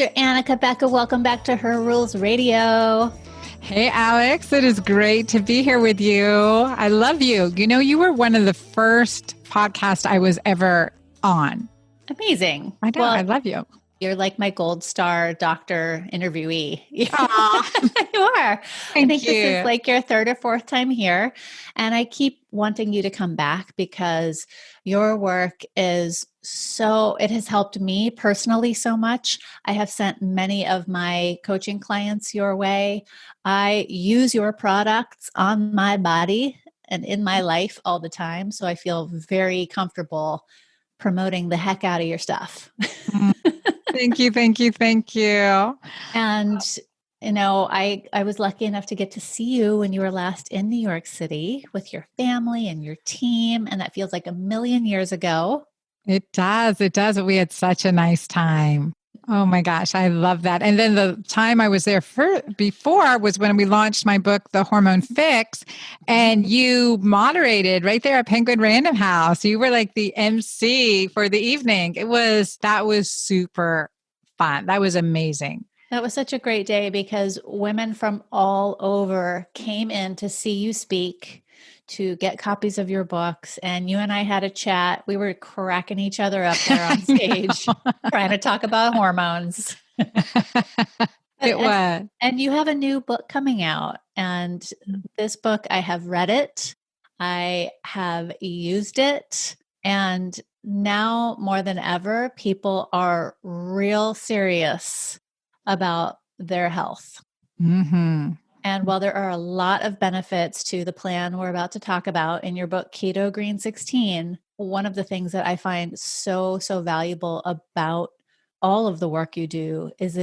Dr. Anna Cabeca, welcome back to Her Rules Radio. Hey, Alex. It is great to be here with you. I love you. You know, you were one of the first podcasts I was ever on. Amazing. I know. I love you. You're like my gold star doctor interviewee. You are. Thank I think you. This is like your third or fourth time here. And I keep wanting you to come back because your work is it has helped me personally so much. I have sent many of my coaching clients your way. I use your products on my body and in my life all the time. So I feel very comfortable promoting the heck out of your stuff. Thank you. And, you know, I was lucky enough to get to see you when you were last in New York City with your family and your team. And that feels like a million years ago. It does. We had such a nice time. Oh my gosh, I love that. And then the time I was there before was when we launched my book, The Hormone Fix, and you moderated right there at Penguin Random House. You were like the MC for the evening. That was super fun. That was amazing. That was such a great day because women from all over came in to see you speak, to get copies of your books. And you and I had a chat. We were cracking each other up there on stage, trying to talk about hormones. It was. And you have a new book coming out. And this book, I have read it. I have used it. And now more than ever, people are real serious about their health. Mm-hmm. And while there are a lot of benefits to the plan we're about to talk about in your book, Keto-Green 16, one of the things that I find so valuable about all of the work you do is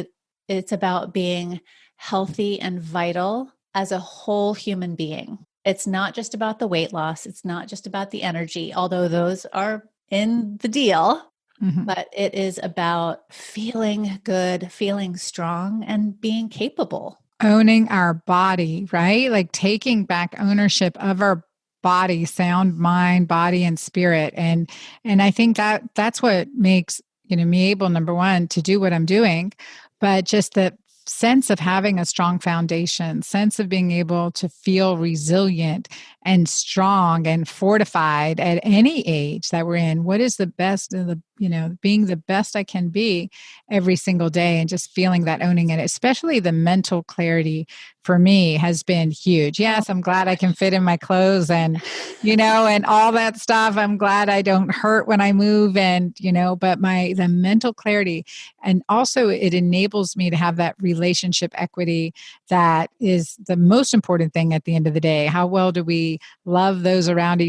it's about being healthy and vital as a whole human being. It's not just about the weight loss. It's not just about the energy, although those are in the deal. Mm-hmm. But it is about feeling good, feeling strong, and being capable. Owning our body, right? Like taking back ownership of our body, sound mind, body, and spirit. And I think that's what makes, me able, number one, to do what I'm doing, but just the sense of having a strong foundation, sense of being able to feel resilient and strong and fortified at any age that we're in. What is the best of the, being the best I can be every single day and just feeling that, owning it, especially the mental clarity for me has been huge. Yes, I'm glad I can fit in my clothes and, and all that stuff. I'm glad I don't hurt when I move and, but the mental clarity, and also it enables me to have that relationship equity that is the most important thing at the end of the day. How well do we love those around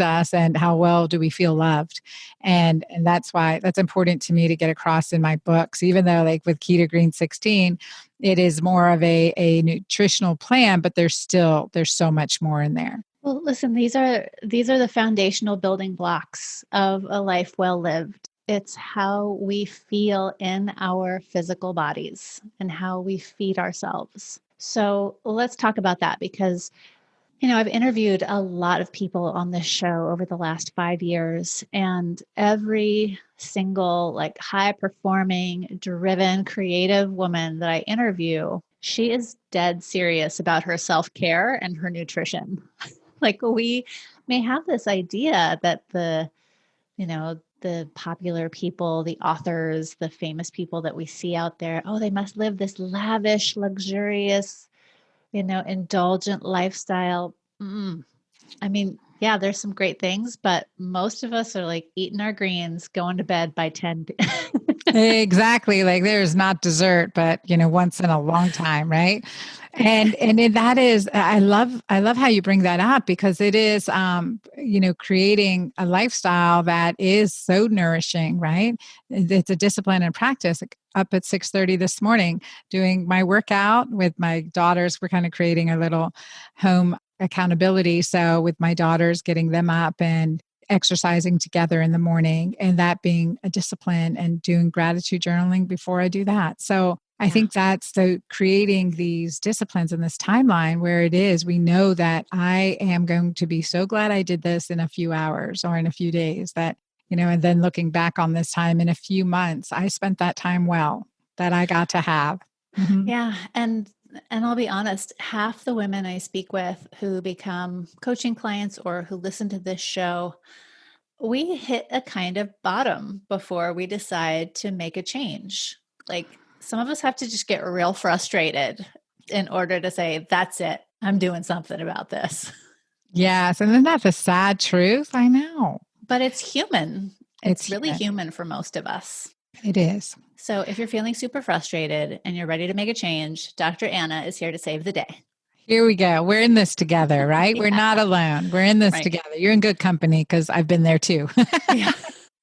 us, and how well do we feel loved? And that's why that's important to me to get across in my books, even though like with Keto-Green 16, it is more of a nutritional plan, but there's so much more in there. Well, listen, these are the foundational building blocks of a life well lived. It's how we feel in our physical bodies and how we feed ourselves. So let's talk about that because, I've interviewed a lot of people on this show over the last 5 years, and every single like high performing, driven, creative woman that I interview, she is dead serious about her self-care and her nutrition. Like we may have this idea that the popular people, the authors, the famous people that we see out there, they must live this lavish, luxurious, indulgent lifestyle. I mean, yeah, there's some great things, but most of us are like eating our greens, going to bed by 10. Exactly. Like there's not dessert, but once in a long time, right? And that is, I love how you bring that up because it is, creating a lifestyle that is so nourishing, right? It's a discipline and practice. Up at 6:30 this morning, doing my workout with my daughters. We're kind of creating a little home accountability. So with my daughters, getting them up and exercising together in the morning, and that being a discipline, and doing gratitude journaling before I do that. So I think that's creating these disciplines in this timeline where it is, we know that I am going to be so glad I did this in a few hours or in a few days, that, and then looking back on this time in a few months, I spent that time well. that I got to have. Mm-hmm. Yeah, and I'll be honest, half the women I speak with who become coaching clients or who listen to this show, we hit a kind of bottom before we decide to make a change. Like some of us have to just get real frustrated in order to say, that's it, I'm doing something about this. Yes. And then that's a sad truth. I know. But it's human. It's It's really human. human for most of us. It is. So if you're feeling super frustrated and you're ready to make a change, Dr. Anna is here to save the day. Here we go. We're in this together, right? Yeah. We're not alone. We're in this Right. together. You're in good company because I've been there too. Yeah.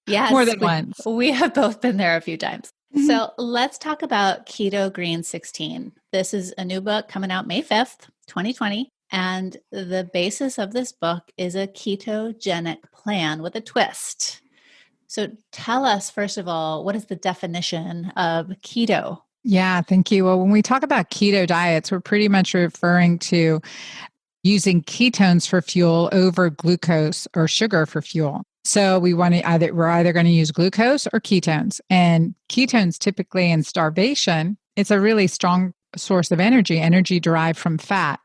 Yes. More than once. We have both been there a few times. Mhm. So let's talk about Keto-Green 16. This is a new book coming out May 5th, 2020. And the basis of this book is a ketogenic plan with a twist. So tell us, first of all, what is the definition of keto? Yeah, thank you. Well, when we talk about keto diets, we're pretty much referring to using ketones for fuel over glucose or sugar for fuel. So we're either going to use glucose or ketones. And ketones typically in starvation, it's a really strong source of energy derived from fat.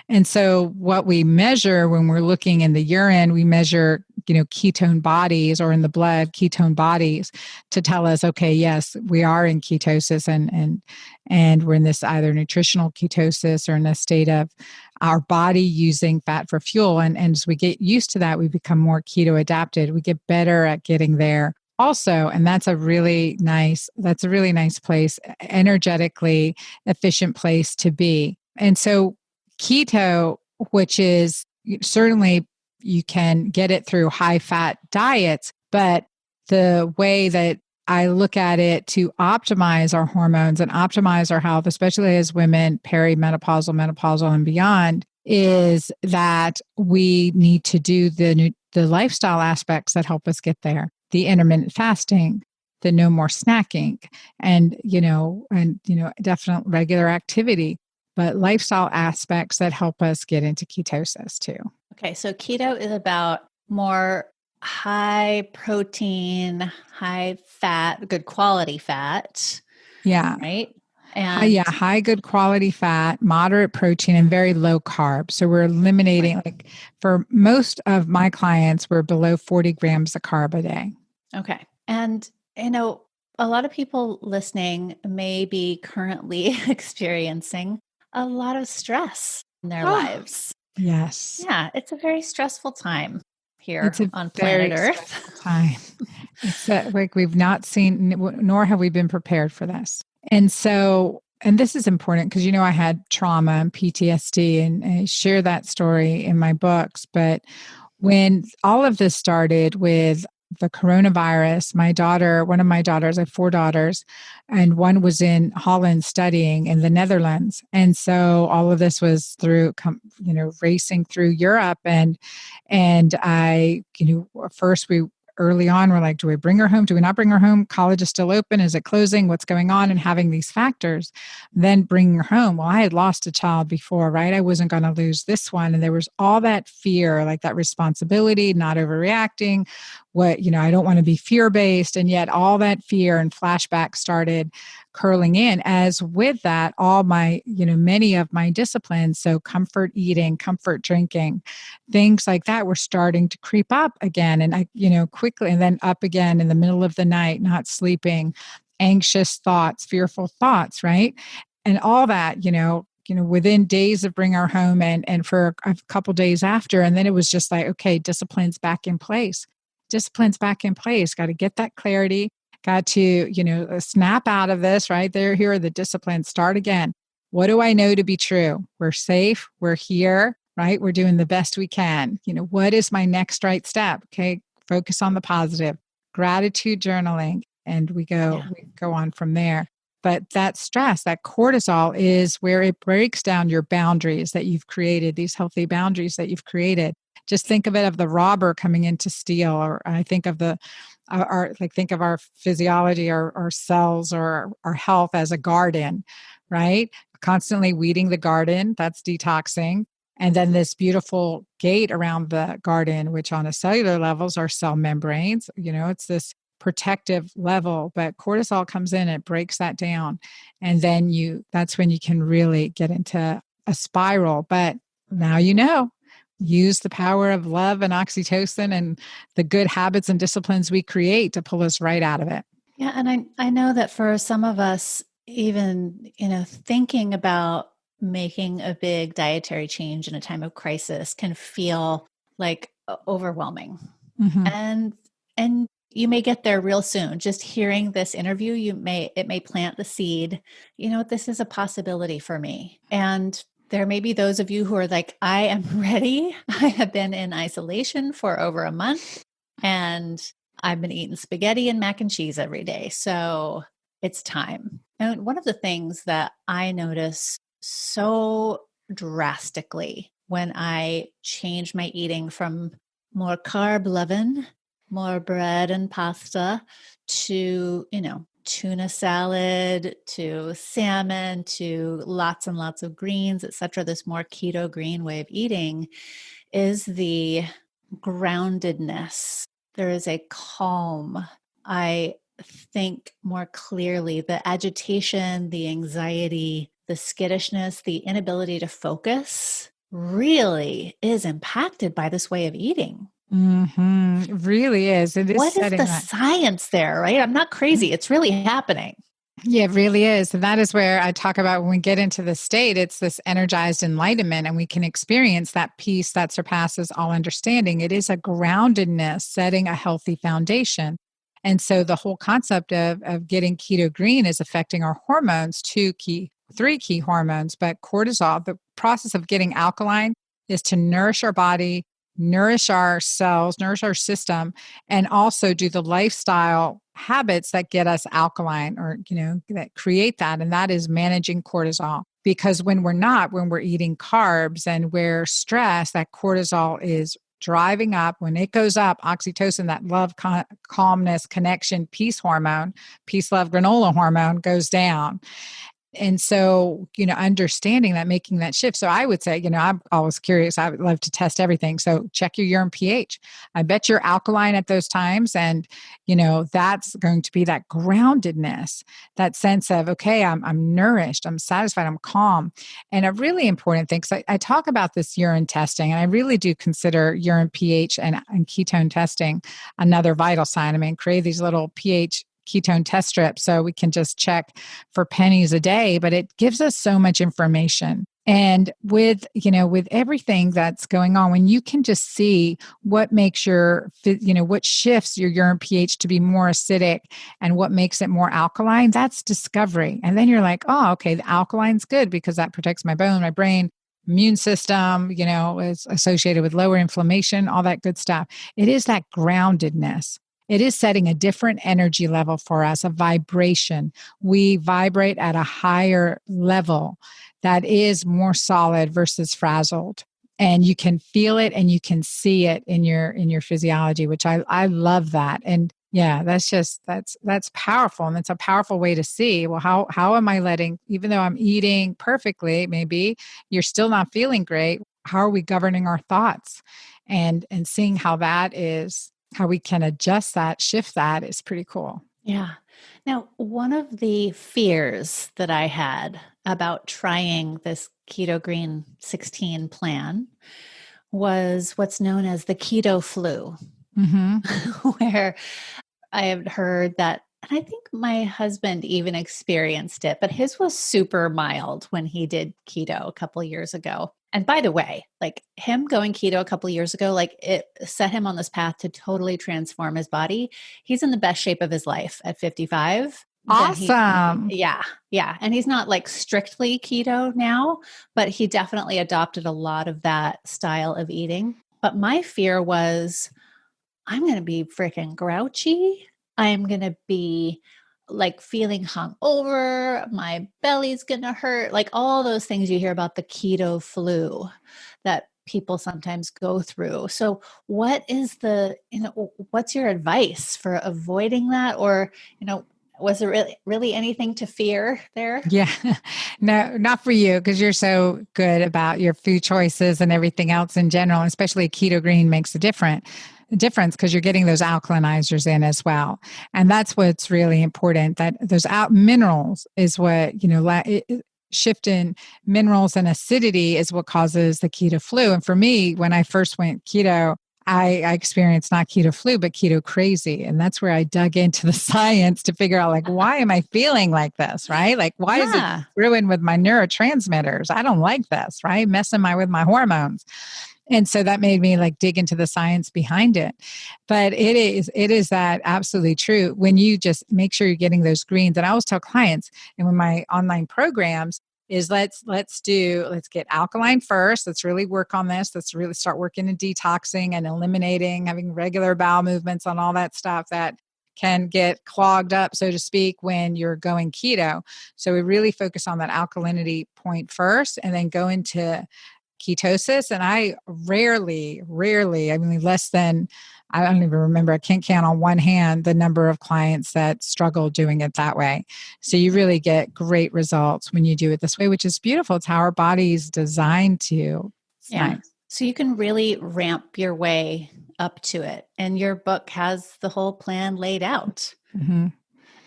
And so what we measure when we're looking in the urine, we measure, ketone bodies, or in the blood, ketone bodies, to tell us, okay, yes, we are in ketosis and we're in this either nutritional ketosis or in a state of our body using fat for fuel. And as we get used to that, we become more keto adapted. We get better at getting there also. And that's a really nice place, energetically efficient place to be. And so keto, which is certainly you can get it through high fat diets, but the way that I look at it to optimize our hormones and optimize our health, especially as women, perimenopausal, menopausal, and beyond, is that we need to do the lifestyle aspects that help us get there. The intermittent fasting, the no more snacking, and definite regular activity, but lifestyle aspects that help us get into ketosis too. Okay, so keto is about more high protein, high fat, good quality fat. Yeah. Right? And high good quality fat, moderate protein, and very low carb. So we're eliminating, like for most of my clients, we're below 40 grams of carb a day. Okay. And, a lot of people listening may be currently experiencing a lot of stress in their lives. Yes. Yeah, it's a very stressful time here on planet Earth. Time. It's like we've not seen, nor have we been prepared for this. And so, and this is important because, I had trauma and PTSD, and I share that story in my books. But when all of this started with the coronavirus, one of my daughters, I have 4 daughters, and one was in Holland studying in the Netherlands. And so all of this was through, racing through Europe. And I, first early on, we're like, do we bring her home? Do we not bring her home? College is still open. Is it closing? What's going on? And having these factors, then bringing her home. Well, I had lost a child before, right? I wasn't going to lose this one. And there was all that fear, like that responsibility, not overreacting. I don't want to be fear-based. And yet all that fear and flashbacks started curling in. As with that, all my, many of my disciplines, so comfort eating, comfort drinking, things like that were starting to creep up again. And I, quickly, and then up again in the middle of the night, not sleeping, anxious thoughts, fearful thoughts, right? And all that, within days of bringing her home and for a couple days after. And then it was just like, okay, discipline's back in place. Got to get that clarity. Got to, snap out of this, right? Here are the disciplines. Start again. What do I know to be true? We're safe. We're here, right? We're doing the best we can. What is my next right step? Okay. Focus on the positive. Gratitude journaling. And we go on from there. But that stress, that cortisol is where it breaks down your boundaries that you've created, these healthy boundaries that you've created. Just think of it of the robber coming in to steal, or I think of think of our physiology, our cells, or our health as a garden, right? Constantly weeding the garden, that's detoxing. And then this beautiful gate around the garden, which on a cellular levels are cell membranes. It's this protective level, but cortisol comes in, it breaks that down. And then that's when you can really get into a spiral. But now use the power of love and oxytocin and the good habits and disciplines we create to pull us right out of it. Yeah. And I know that for some of us, even, thinking about making a big dietary change in a time of crisis can feel like overwhelming. Mm-hmm. And you may get there real soon. Just hearing this interview, it may plant the seed. This is a possibility for me. And there may be those of you who are like, I am ready. I have been in isolation for over a month and I've been eating spaghetti and mac and cheese every day. So it's time. And one of the things that I notice so drastically when I change my eating from more carb loving, more bread and pasta to, tuna salad, to salmon, to lots and lots of greens, etc. This more keto green way of eating is the groundedness. There is a calm. I think more clearly. The agitation, the anxiety, the skittishness, the inability to focus really is impacted by this way of eating. Mm-hmm. It really is. It is What is setting the that. science there, right? I'm not crazy. It's really happening. Yeah, it really is. And that is where I talk about when we get into the state, it's this energized enlightenment, and we can experience that peace that surpasses all understanding. It is a groundedness, setting a healthy foundation. And so the whole concept of getting keto green is affecting our hormones, three key hormones, but cortisol, the process of getting alkaline is to nourish our body, nourish our cells, nourish our system, and also do the lifestyle habits that get us alkaline or, that create that. And that is managing cortisol. Because when we're eating carbs and we're stressed, that cortisol is driving up. When it goes up, oxytocin, that love, calmness, connection, peace hormone, peace, love, granola hormone goes down. And so, understanding that, making that shift. So I would say, I'm always curious. I would love to test everything. So check your urine pH. I bet you're alkaline at those times. And, that's going to be that groundedness, that sense of, okay, I'm nourished, I'm satisfied, I'm calm. And a really important thing, because I talk about this urine testing, and I really do consider urine pH and ketone testing another vital sign. I mean, create these little pH ketone test strips so we can just check for pennies a day, but it gives us so much information. And with everything that's going on, when you can just see what makes what shifts your urine pH to be more acidic and what makes it more alkaline, that's discovery. And then you're like, oh, okay, the alkaline's good because that protects my bone, my brain, immune system, is associated with lower inflammation, all that good stuff. It is that groundedness. It is setting a different energy level for us, a vibration. We vibrate at a higher level that is more solid versus frazzled. And you can feel it and you can see it in your physiology, which I love that. And yeah, that's powerful. And that's a powerful way to see, well, how am I letting, even though I'm eating perfectly, maybe you're still not feeling great. How are we governing our thoughts? And seeing how that is, how we can adjust that, shift that is pretty cool. Yeah. Now, one of the fears that I had about trying this Keto Green 16 plan was what's known as the keto flu, Mm-hmm. where I have heard that, and I think my husband even experienced it, but his was super mild when he did keto a couple of years ago. And by the way, like him going keto a couple of years ago, like it set him on this path to totally transform his body. He's in the best shape of his life at 55. Awesome. Yeah. And he's not like strictly keto now, but he definitely adopted a lot of that style of eating. But my fear was, I'm going to be freaking grouchy. I'm going to be like feeling hungover. My belly's going to hurt. Like all those things you hear about the keto flu that people sometimes go through. So what's your advice for avoiding that? Or, was there really anything to fear there? Yeah. No, not for you, because you're so good about your food choices and everything else in general, especially keto green makes a difference. difference because you're getting those alkalinizers in as well. And that's what's really important, that those minerals is what, shift in minerals and acidity is what causes the keto flu. And for me, when I first went keto, I experienced not keto flu, but keto crazy. And that's where I dug into the science to figure out, like, why am I feeling like this, right? Like, why is it Yeah. screwing with my neurotransmitters? I don't like this, right? Messing with my hormones. And so that made me like dig into the science behind it. But it is that absolutely true. When you just make sure you're getting those greens, and I always tell clients, and with my online programs, is let's get alkaline first. Let's really work on this. Let's really start working in detoxing and eliminating, having regular bowel movements on all that stuff that can get clogged up, so to speak, when you're going keto. So we really focus on that alkalinity point first and then go into ketosis. And I rarely, I mean, less than, I don't even remember, I can't count on one hand the number of clients that struggle doing it that way. So you really get great results when you do it this way, which is beautiful. It's how our body's designed to. It's Yeah. nice. So you can really ramp your way up to it. And your book has the whole plan laid out. Mm-hmm.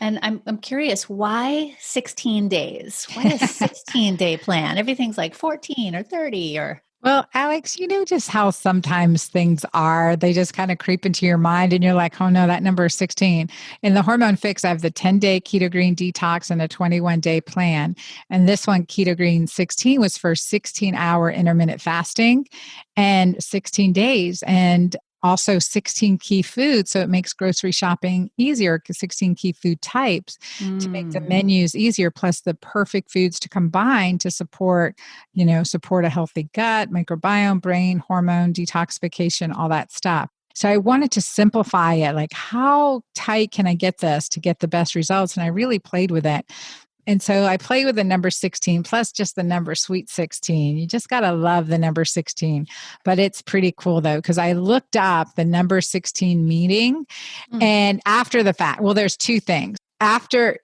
And I'm curious, why 16 days? Why a 16-day plan? Everything's like 14 or 30 or... Well, Alex, you know just how sometimes things are. They just kind of creep into your mind and you're like, oh no, that number is 16. In the Hormone Fix, I have the 10-day Keto-Green detox and a 21-day plan. And this one, Keto-Green 16, was for 16-hour intermittent fasting and 16 days. And also 16 key foods. So it makes grocery shopping easier because 16 key food types to make the menus easier, plus the perfect foods to combine to support a healthy gut, microbiome, brain, hormone, detoxification, all that stuff. So I wanted to simplify it. Like, how tight can I get this to get the best results? And I really played with it. And so I play with the number 16 plus just the number sweet 16. You just got to love the number 16. But it's pretty cool though, because I looked up the number 16 meaning and after the fact, well, there's two things. After,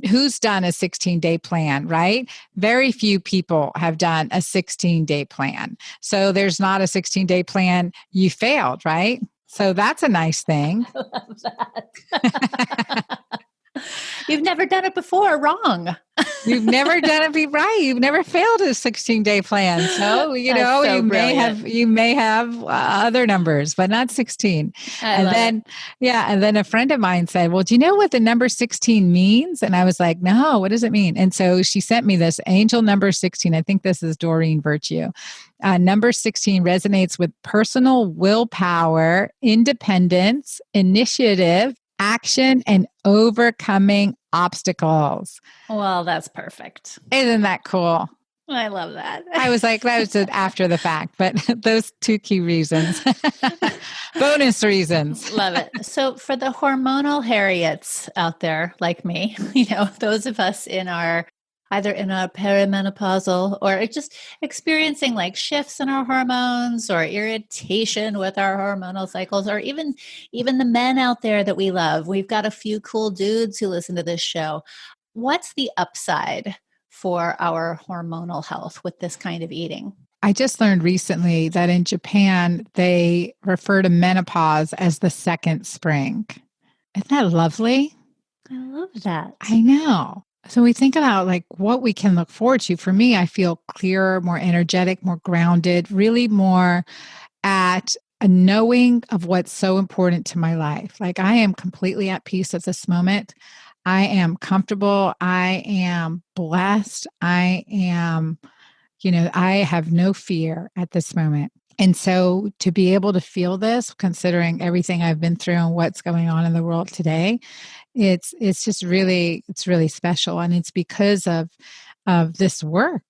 who's done a 16-day plan, right? Very few people have done a 16-day plan. So there's not a 16-day plan. You failed, right? So that's a nice thing. I love that. You've never done it before. Wrong. You've never done it right. You've never failed a 16-day plan. So, you may have other numbers, but not 16. And then a friend of mine said, well, do you know what the number 16 means? And I was like, no, what does it mean? And so she sent me this angel number 16. I think this is Doreen Virtue. Number 16 resonates with personal willpower, independence, initiative, action, and overcoming obstacles. Well, that's perfect. Isn't that cool? I love that. I was like, that was after the fact, but those two key reasons, bonus reasons. Love it. So for the hormonal Harriets out there like me, those of us either in a perimenopausal or just experiencing like shifts in our hormones or irritation with our hormonal cycles, or even the men out there that we love. We've got a few cool dudes who listen to this show. What's the upside for our hormonal health with this kind of eating? I just learned recently that in Japan, they refer to menopause as the second spring. Isn't that lovely? I love that. I know. So we think about like what we can look forward to. For me, I feel clearer, more energetic, more grounded, really more at a knowing of what's so important to my life. Like I am completely at peace at this moment. I am comfortable. I am blessed. I am, I have no fear at this moment. And so to be able to feel this, considering everything I've been through and what's going on in the world today, it's really special. And it's because of this work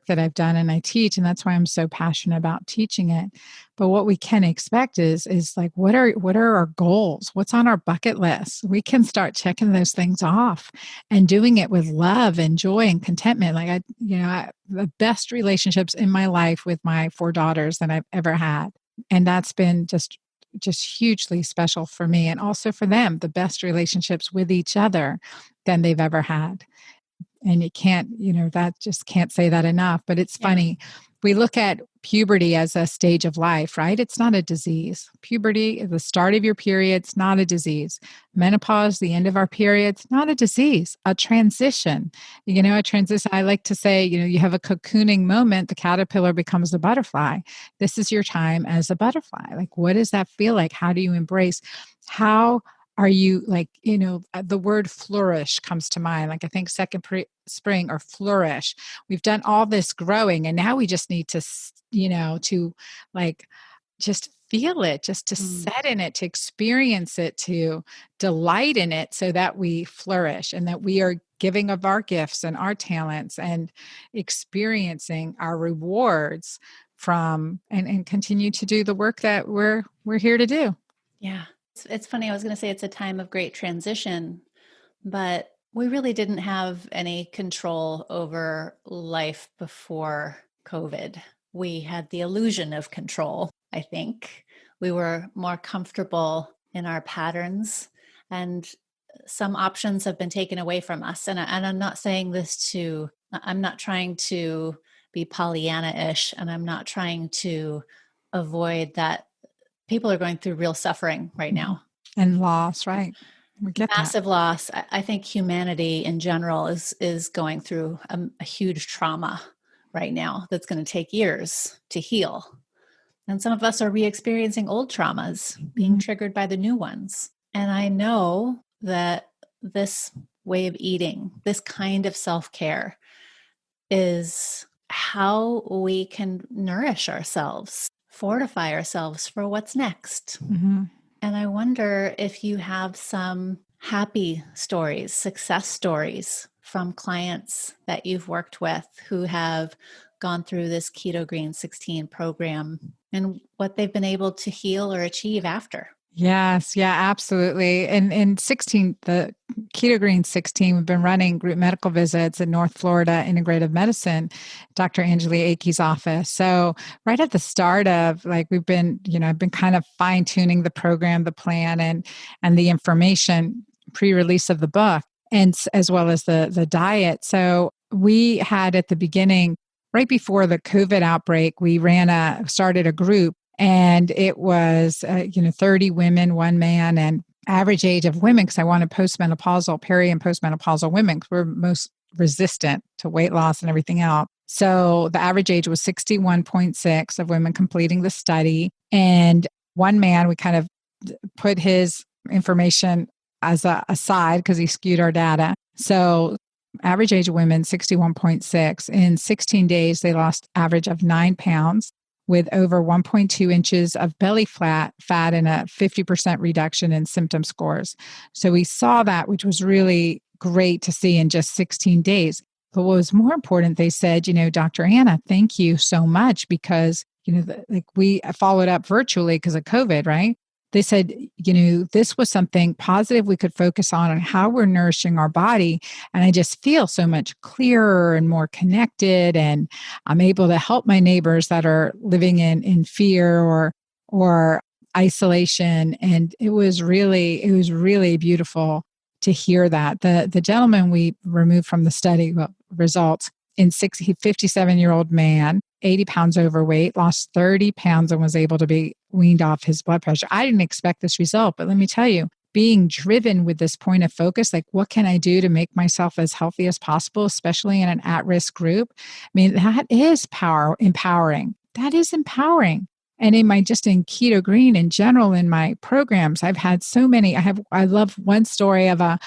that I've done and I teach. And that's why I'm so passionate about teaching it. But what we can expect is like, what are our goals? What's on our bucket list? We can start checking those things off and doing it with love and joy and contentment. Like the best relationships in my life with my 4 daughters that I've ever had. And that's been just hugely special for me and also for them, the best relationships with each other than they've ever had. And you can't, that just can't say that enough. But it's Yeah. funny. We look at puberty as a stage of life, right? It's not a disease. Puberty is the start of your period. It's not a disease. Menopause, the end of our periods, not a disease, a transition. A transition. I like to say, you have a cocooning moment, the caterpillar becomes the butterfly. This is your time as a butterfly. Like, what does that feel like? How do you embrace? How are you the word flourish comes to mind. Like, I think second spring or flourish. We've done all this growing and now we just need to, to like just feel it, just to set in it, to experience it, to delight in it so that we flourish and that we are giving of our gifts and our talents and experiencing our rewards from and continue to do the work that we're here to do. Yeah. It's funny. I was going to say it's a time of great transition, but we really didn't have any control over life before COVID. We had the illusion of control, I think. We were more comfortable in our patterns, and some options have been taken away from us. And I'm not saying this I'm not trying to be Pollyanna-ish, and I'm not trying to avoid that people are going through real suffering right now. And loss, right? We get Massive that. loss. I think humanity in general is going through a huge trauma right now that's going to take years to heal. And some of us are re-experiencing old traumas being triggered by the new ones. And I know that this way of eating, this kind of self-care, is how we can nourish ourselves, fortify ourselves for what's next. And I wonder if you have some happy stories, success stories from clients that you've worked with who have gone through this Keto-Green 16 program and what they've been able to heal or achieve after. Yes, yeah, absolutely. And in 16, the Keto-Green 16, we've been running group medical visits in North Florida Integrative Medicine, Dr. Angeli Akey's office. So right at the start of we've been, I've been kind of fine tuning the program, the plan, and the information pre-release of the book, and as well as the diet. So we had at the beginning, right before the COVID outbreak, we started a group. And it was, 30 women, 1 man, and average age of women, because I wanted postmenopausal, peri and postmenopausal women, because we're most resistant to weight loss and everything else. So the average age was 61.6 of women completing the study. And 1 man, we kind of put his information as aside because he skewed our data. So average age of women, 61.6. In 16 days, they lost average of 9 pounds. With over 1.2 inches of belly fat and a 50% reduction in symptom scores. So we saw that, which was really great to see in just 16 days. But what was more important, they said, Dr. Anna, thank you so much because, we followed up virtually because of COVID, right? They said, this was something positive we could focus on how we're nourishing our body. And I just feel so much clearer and more connected. And I'm able to help my neighbors that are living in fear or isolation. And it was really beautiful to hear that. The gentleman we removed from the study results in 57-year-old man, 80 pounds overweight, lost 30 pounds and was able to be weaned off his blood pressure. I didn't expect this result, but let me tell you, being driven with this point of focus, like what can I do to make myself as healthy as possible, especially in an at-risk group? I mean, that is empowering. That is empowering. And in Keto-Green in general, in my programs, I've had so many. I love one story of a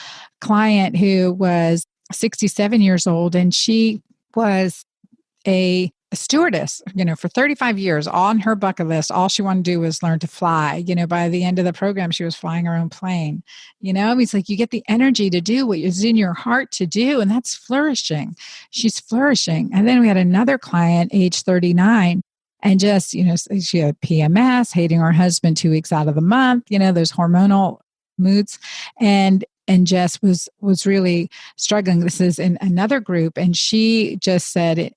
client who was 67 years old, and she was a stewardess, for 35 years. On her bucket list, all she wanted to do was learn to fly. By the end of the program, she was flying her own plane. It's like you get the energy to do what is in your heart to do, and that's flourishing. She's flourishing. And then we had another client, age 39, and just, she had PMS, hating her husband 2 weeks out of the month, those hormonal moods. And Jess was really struggling. This is in another group. And she just said,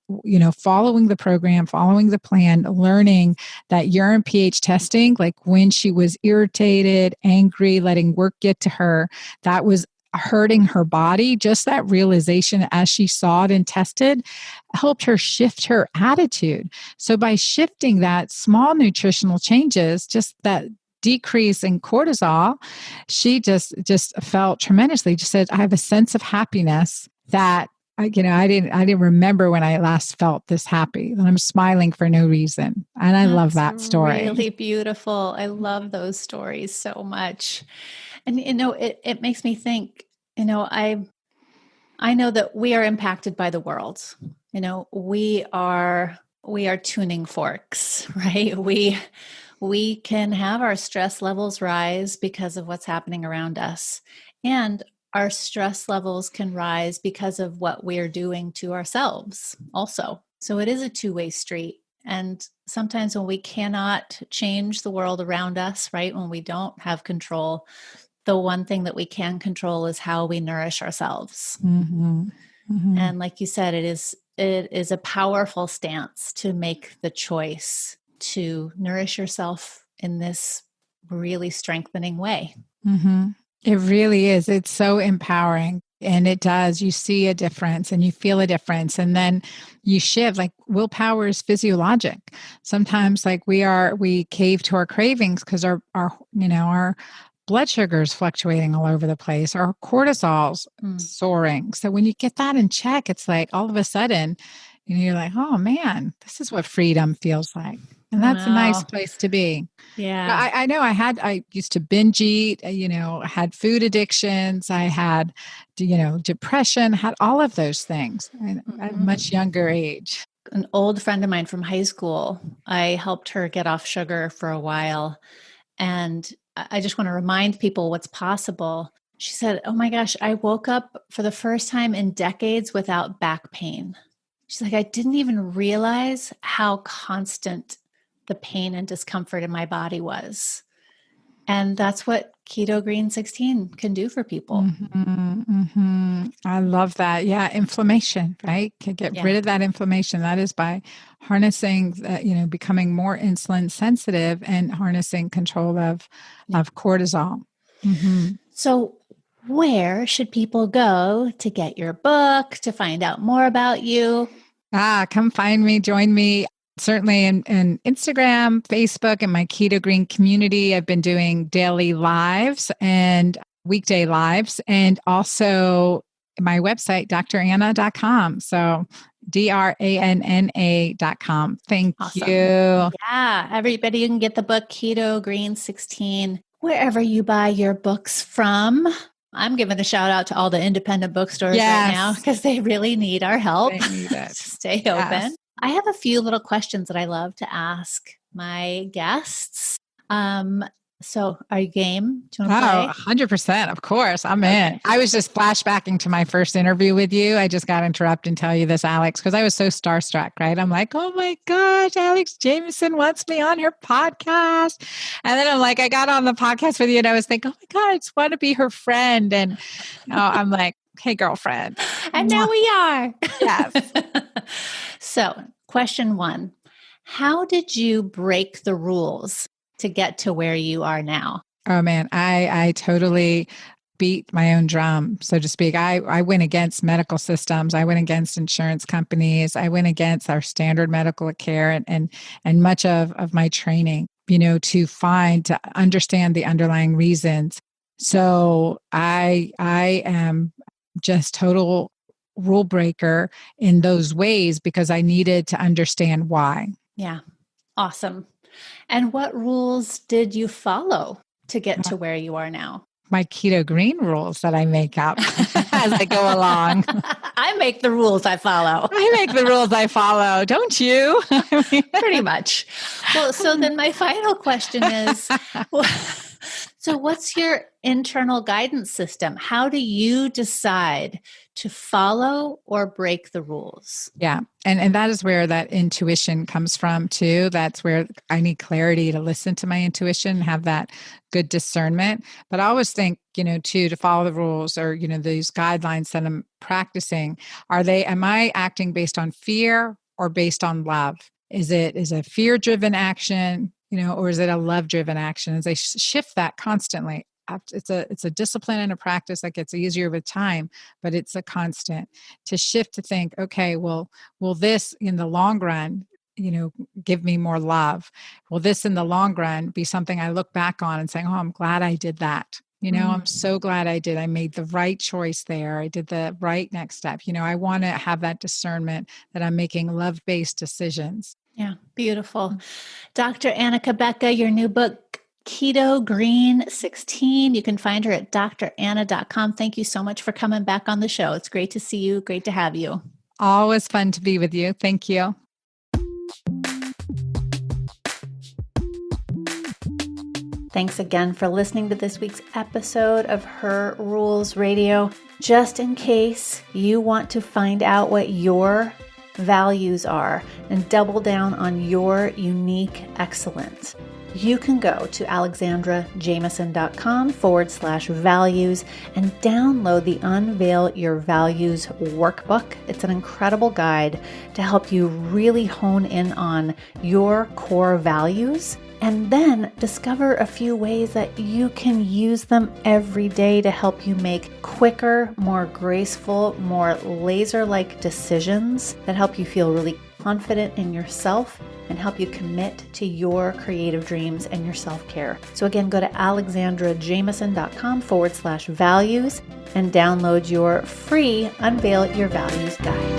following the program, following the plan, learning that urine pH testing, like when she was irritated, angry, letting work get to her, that was hurting her body, just that realization as she saw it and tested helped her shift her attitude. So by shifting that small nutritional changes, just that decrease in cortisol, she just felt tremendously. Just said, I have a sense of happiness that I didn't remember when I last felt this happy. And I'm smiling for no reason. And I love that story. Really beautiful. I love those stories so much. And it makes me think, I know that we are impacted by the world. We are tuning forks, right? We can have our stress levels rise because of what's happening around us. And our stress levels can rise because of what we're doing to ourselves also. So it is a two-way street. And sometimes when we cannot change the world around us, right, when we don't have control, the one thing that we can control is how we nourish ourselves. Mm-hmm. Mm-hmm. And like you said, it is a powerful stance to make the choice to nourish yourself in this really strengthening way. Mm-hmm. It really is. It's so empowering. And it does. You see a difference and you feel a difference. And then you shift. Like willpower is physiologic. Sometimes like we cave to our cravings because our blood sugar is fluctuating all over the place. Our cortisol's soaring. So when you get that in check, it's like all of a sudden, you're like, oh man, this is what freedom feels like. And that's a nice place to be. Yeah. I know I used to binge eat, had food addictions. I had, depression, had all of those things at a much younger age. An old friend of mine from high school, I helped her get off sugar for a while. And I just want to remind people what's possible. She said, oh my gosh, I woke up for the first time in decades without back pain. She's like, I didn't even realize how constant the pain and discomfort in my body was. And that's what Keto-Green 16 can do for people. Mm-hmm, mm-hmm. I love that. Yeah. Inflammation, right? Can get rid of that inflammation. That is by harnessing, becoming more insulin sensitive and harnessing control of cortisol. Mm-hmm. So where should people go to get your book, to find out more about you? Come find me, join me. Certainly in Instagram, Facebook, and my Keto-Green community. I've been doing daily lives and weekday lives, and also my website, dranna.com. So DRANNA.com. Thank Awesome. you. Yeah, everybody, you can get the book Keto-Green 16 wherever you buy your books from. I'm giving a shout out to all the independent bookstores right now because they really need our help. They need it. To stay open. I have a few little questions that I love to ask my guests. So are you game? Do you want to play? 100%. Of course. I'm in. I was just flashbacking to my first interview with you. I just got to interrupt and tell you this, Alex, because I was so starstruck, right? I'm like, oh my gosh, Alex Jamieson wants me on her podcast. And then I'm like, I got on the podcast with you and I was thinking, oh my God, I just want to be her friend. And I'm like, hey, girlfriend. And now we are. Yes. So, question 1, how did you break the rules to get to where you are now? Oh man, I totally beat my own drum, so to speak. I went against medical systems. I went against insurance companies. I went against our standard medical care and much of my training, to understand the underlying reasons. So I am just total rule breaker in those ways because I needed to understand why. Yeah. Awesome. And what rules did you follow to get to where you are now? My Keto-Green rules that I make up as I go along. I make the rules I follow. I make the rules I follow, don't you? Pretty much. Well, so then my final question is, so what's your internal guidance system? How do you decide to follow or break the rules? Yeah. And that is where that intuition comes from too. That's where I need clarity to listen to my intuition, have that good discernment. But I always think, too, to follow the rules or, these guidelines that I'm practicing, am I acting based on fear or based on love? Is a fear-driven action, or is it a love-driven action? As I shift that constantly. it's a discipline and a practice that gets easier with time, but it's a constant to shift to think, okay, well, will this in the long run, give me more love? Will this in the long run be something I look back on and saying, oh, I'm glad I did that. I'm so glad I did. I made the right choice there. I did the right next step. I want to have that discernment that I'm making love-based decisions. Yeah, beautiful. Dr. Anna Cabeca, your new book, Keto-Green 16. You can find her at dranna.com. Thank you so much for coming back on the show. It's great to see you. Great to have you. Always fun to be with you. Thank you. Thanks again for listening to this week's episode of Her Rules Radio. Just in case you want to find out what your values are and double down on your unique excellence, you can go to alexandrajameson.com/values and download the Unveil Your Values workbook. It's an incredible guide to help you really hone in on your core values and then discover a few ways that you can use them every day to help you make quicker, more graceful, more laser-like decisions that help you feel really confident in yourself and help you commit to your creative dreams and your self-care. So again, go to alexandrajameson.com/values and download your free Unveil Your Values guide.